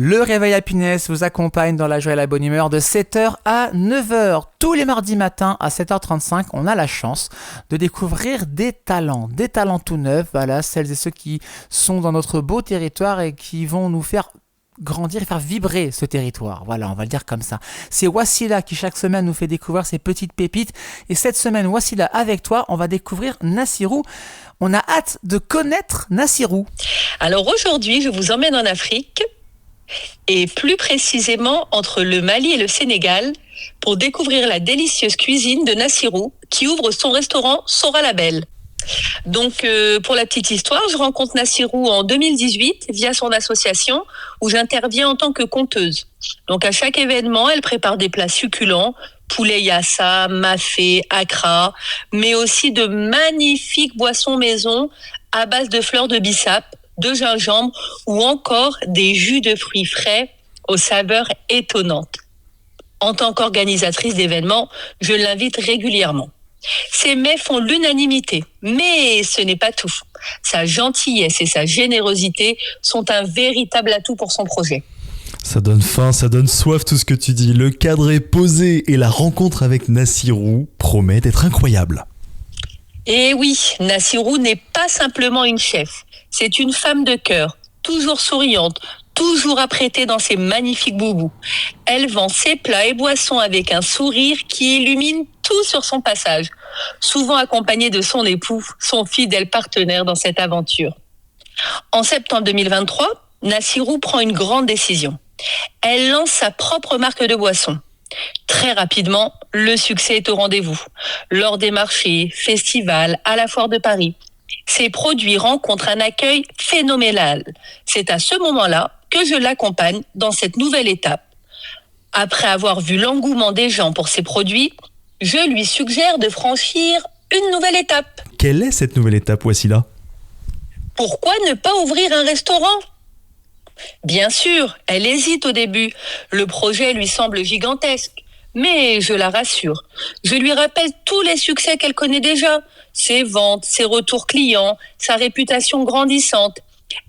Le Réveil Happiness vous accompagne dans la joie et la bonne humeur de 7h à 9h. Tous les mardis matins à 7h35, on a la chance de découvrir des talents tout neufs. Voilà, celles et ceux qui sont dans notre beau territoire et qui vont nous faire grandir et faire vibrer ce territoire. Voilà, on va le dire comme ça. C'est Wassila qui chaque semaine nous fait découvrir ces petites pépites. Et cette semaine, Wassila, avec toi, on va découvrir Nassirou. On a hâte de connaître Nassirou. Alors aujourd'hui, je vous emmène en Afrique et plus précisément entre le Mali et le Sénégal pour découvrir la délicieuse cuisine de Nassirou qui ouvre son restaurant Sora Label. Donc pour la petite histoire, je rencontre Nassirou en 2018 via son association où j'interviens en tant que conteuse. Donc à chaque événement, elle prépare des plats succulents, poulet yassa, mafé, accra, mais aussi de magnifiques boissons maison à base de fleurs de bissap, de gingembre ou encore des jus de fruits frais aux saveurs étonnantes. En tant qu'organisatrice d'événements, je l'invite régulièrement. Ses mets font l'unanimité, mais ce n'est pas tout. Sa gentillesse et sa générosité sont un véritable atout pour son projet. Ça donne faim, ça donne soif tout ce que tu dis. Le cadre est posé et la rencontre avec Nassirou promet d'être incroyable. Et oui, Nassirou n'est pas simplement une chef. C'est une femme de cœur, toujours souriante, toujours apprêtée dans ses magnifiques boubous. Elle vend ses plats et boissons avec un sourire qui illumine tout sur son passage, souvent accompagnée de son époux, son fidèle partenaire dans cette aventure. En septembre 2023, Nassirou prend une grande décision. Elle lance sa propre marque de boissons. Très rapidement, le succès est au rendez-vous. Lors des marchés, festivals, à la Foire de Paris, ses produits rencontrent un accueil phénoménal. C'est à ce moment-là que je l'accompagne dans cette nouvelle étape. Après avoir vu l'engouement des gens pour ses produits, je lui suggère de franchir une nouvelle étape. Quelle est cette nouvelle étape, Wassila ? Pourquoi ne pas ouvrir un restaurant ? Bien sûr, elle hésite au début. Le projet lui semble gigantesque. Mais je la rassure. Je lui rappelle tous les succès qu'elle connaît déjà. Ses ventes, ses retours clients, sa réputation grandissante.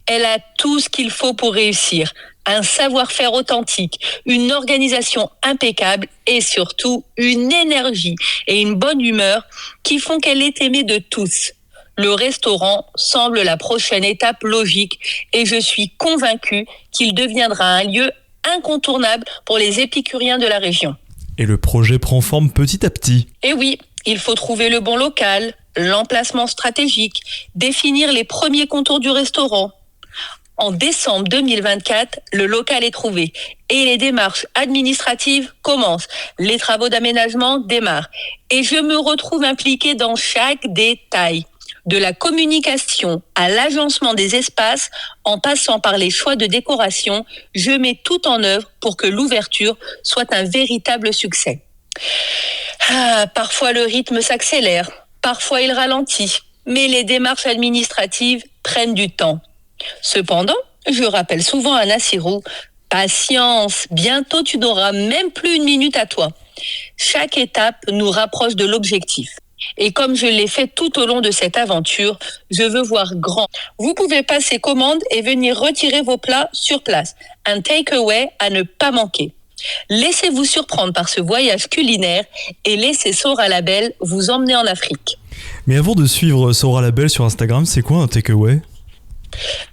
Elle a tout ce qu'il faut pour réussir. Un savoir-faire authentique, une organisation impeccable et surtout une énergie et une bonne humeur qui font qu'elle est aimée de tous. Le restaurant semble la prochaine étape logique et je suis convaincue qu'il deviendra un lieu incontournable pour les épicuriens de la région. Et le projet prend forme petit à petit. Et oui, il faut trouver le bon local, l'emplacement stratégique, définir les premiers contours du restaurant. En décembre 2024, le local est trouvé et les démarches administratives commencent. Les travaux d'aménagement démarrent et je me retrouve impliquée dans chaque détail. De la communication à l'agencement des espaces, en passant par les choix de décoration, je mets tout en œuvre pour que l'ouverture soit un véritable succès. Parfois le rythme s'accélère, parfois il ralentit, mais les démarches administratives prennent du temps. Cependant, je rappelle souvent à Nassirou, patience, bientôt tu n'auras même plus une minute à toi. Chaque étape nous rapproche de l'objectif. Et comme je l'ai fait tout au long de cette aventure, je veux voir grand. Vous pouvez passer commande et venir retirer vos plats sur place. Un takeaway à ne pas manquer. Laissez-vous surprendre par ce voyage culinaire et laissez Sora Label vous emmener en Afrique. Mais avant de suivre Sora Label sur Instagram, c'est quoi un takeaway ?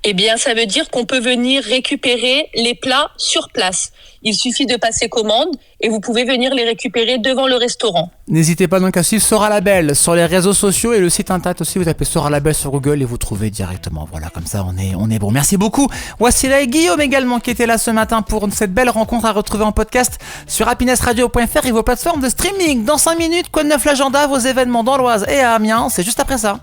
Eh bien, ça veut dire qu'on peut venir récupérer les plats sur place. Il suffit de passer commande et vous pouvez venir les récupérer devant le restaurant. N'hésitez pas donc à suivre Sora Label sur les réseaux sociaux et le site internet aussi. Vous tapez Sora Label sur Google et vous trouvez directement. Voilà, comme ça on est bon. Merci beaucoup Wassila et Guillaume également qui étaient là ce matin pour cette belle rencontre à retrouver en podcast sur happinessradio.fr et vos plateformes de streaming. Dans 5 minutes, quoi de neuf l'agenda, vos événements dans l'Oise et à Amiens, c'est juste après ça.